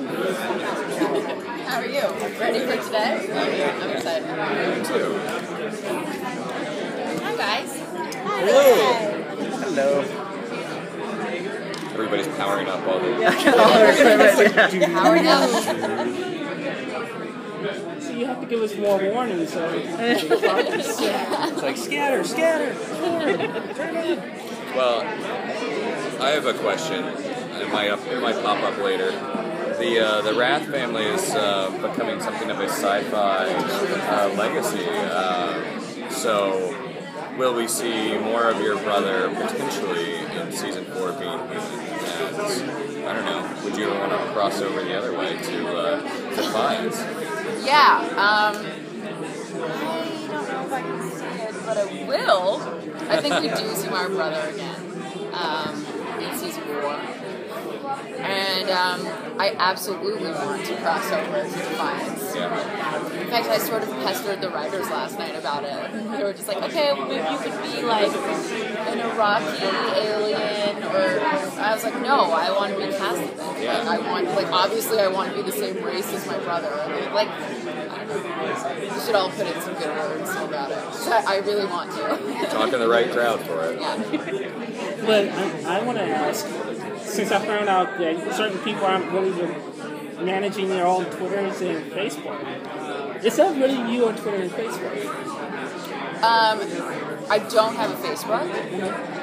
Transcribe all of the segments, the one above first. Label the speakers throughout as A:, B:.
A: How are you? Ready for today? I'm excited.
B: Me too.
A: Hi, guys.
B: Hello.
C: Hello.
B: Everybody's powering up all the...
A: Powering up.
D: So you have to give us more warning, so it's like scatter.
B: Well, I have a question. It might pop up later. The Rath family is becoming something of a sci-fi legacy. So, will we see more of your brother potentially in season 4 being human? And I don't know. Would you want to cross over the other way to Defiance?
A: Yeah. I don't know if I can see it, but I will. I think we do see my brother again in season 4. And I absolutely want to cross over to Defiance.
B: Yeah.
A: In fact, I sort of pestered the writers last night about it. They were just like, okay, well, maybe you could be like an Iraqi alien, or I was like, no, I want to be casted then.
B: Yeah.
A: Like, obviously I want to be the same race as my brother. Like, I don't know. We should all put in some good words about it. So I really want to.
B: You're talking the right crowd for it.
A: Yeah.
D: But I want to ask, since I found out that certain people aren't really managing their own Twitters and Facebook, is that really you on Twitter and Facebook?
A: I don't have a Facebook,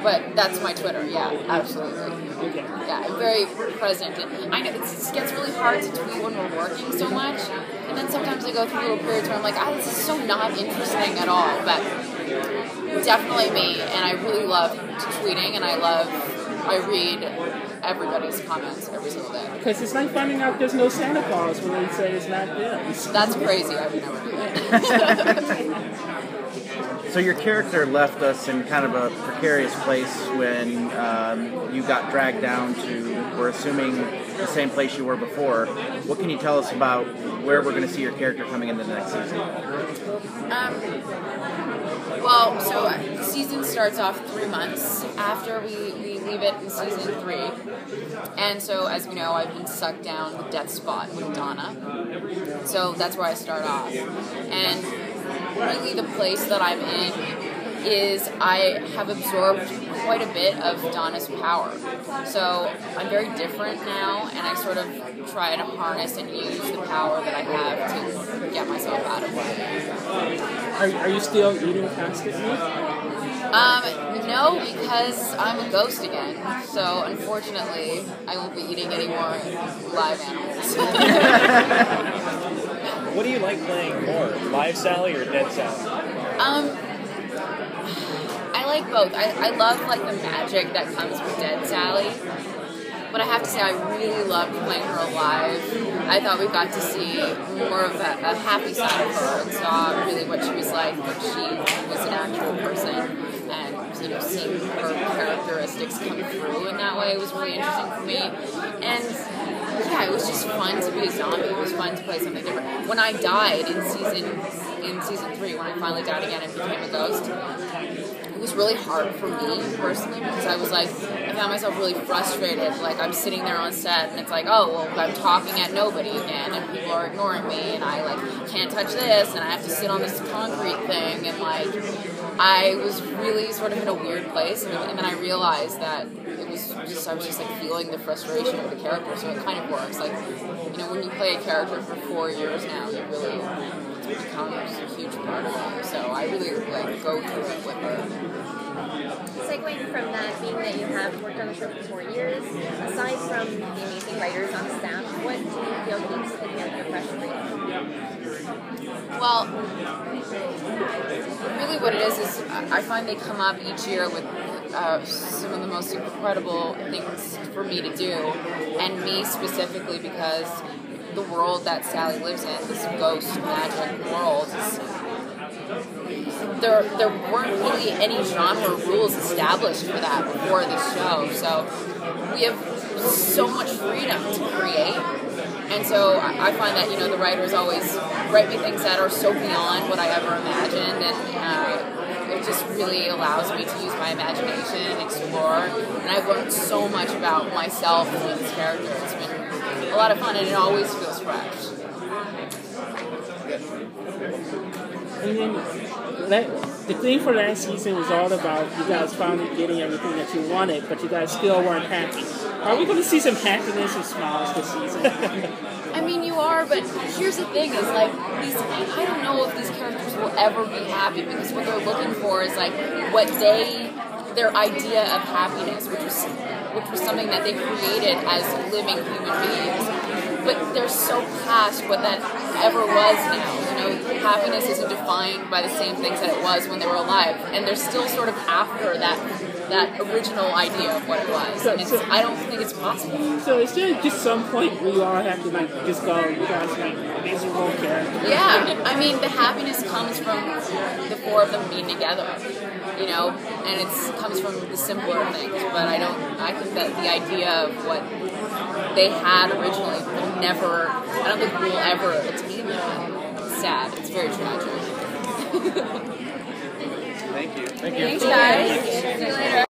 A: but that's my Twitter. Yeah, absolutely.
D: Okay.
A: Yeah, I'm very present. And I know it gets really hard to tweet when we're working so much, and then sometimes I go through little periods where I'm like, this is so not interesting at all. But definitely me, and I really love tweeting, and I read everybody's comments every single day.
D: Because it's like finding out there's no Santa Claus when they say it's not them.
A: That's crazy. I would never do that.
C: So your character left us in kind of a precarious place when you got dragged down to, we're assuming, the same place you were before. What can you tell us about where we're going to see your character coming into the next season?
A: Well, so the season starts off 3 months after we leave it in season 3. And so, as you know, I've been sucked down the death spot with Donna. So that's where I start off. And really the place that I'm in is I have absorbed quite a bit of Donna's power. So I'm very different now, and I sort of try to harness and use the power that I have to get myself out of it.
D: Are you still eating constantly?
A: No, because I'm a ghost again. So unfortunately, I won't be eating any more live animals.
E: What do you like playing more, live Sally or dead Sally?
A: I like both. I love like the magic that comes with dead Sally. But I have to say, I really loved playing her alive. I thought we got to see more of a happy side of her and saw really what she was like when she was an actual person. And, seeing her characteristics come through in that way was really interesting for me. And, yeah, it was just fun to be a zombie. It was fun to play something different. When I died in season 3, when I finally died again and became a ghost, it was really hard for me personally because I found myself really frustrated. Like, I'm sitting there on set and it's like, oh, well, I'm talking at nobody again and people are ignoring me and I can't touch this and I have to sit on this concrete thing and I was really sort of in a weird place and then I realized that I was just feeling the frustration of the character, so it kind of works. When you play a character for 4 years now, it really becomes a huge part of it. So I really go through it with her.
F: Segueing from that, being that you have worked on the show for 4 years, aside from the amazing writers on staff, what do you feel keeps the character fresh for you?
A: Well, really what it is I find they come up each year with some of the most incredible things for me to do, and me specifically because the world that Sally lives in, this ghost magic world, there weren't really any genre rules established for that before this show, so we have so much freedom to create. And so I find that, the writers always write me things that are so beyond what I ever imagined, and it just really allows me to use my imagination and explore. And I've learned so much about myself through this character. It's been a lot of fun, and it always feels fresh.
D: And then the thing for last season was all about you guys finally getting everything that you wanted, but you guys still weren't happy. Are we going to see some happiness and smiles this season?
A: I mean, you are, but here's the thing: is like these. I don't know if these characters will ever be happy because what they're looking for is like what their idea of happiness, which was something that they created as living human beings. But they're so past what that ever was now. You know, happiness isn't defined by the same things that it was when they were alive, and they're still sort of after that original idea of what it was. And I don't think it's possible.
D: So is there just some point where you all have to like just go, you guys like miserable characters?
A: Yeah, I mean the happiness comes from the four of them being together, you know, and it comes from the simpler things. But I think that the idea of what they had originally will never, I don't think we'll ever attain that. It's sad. It's very tragic.
C: Thank you.
A: Thanks, guys. See you later.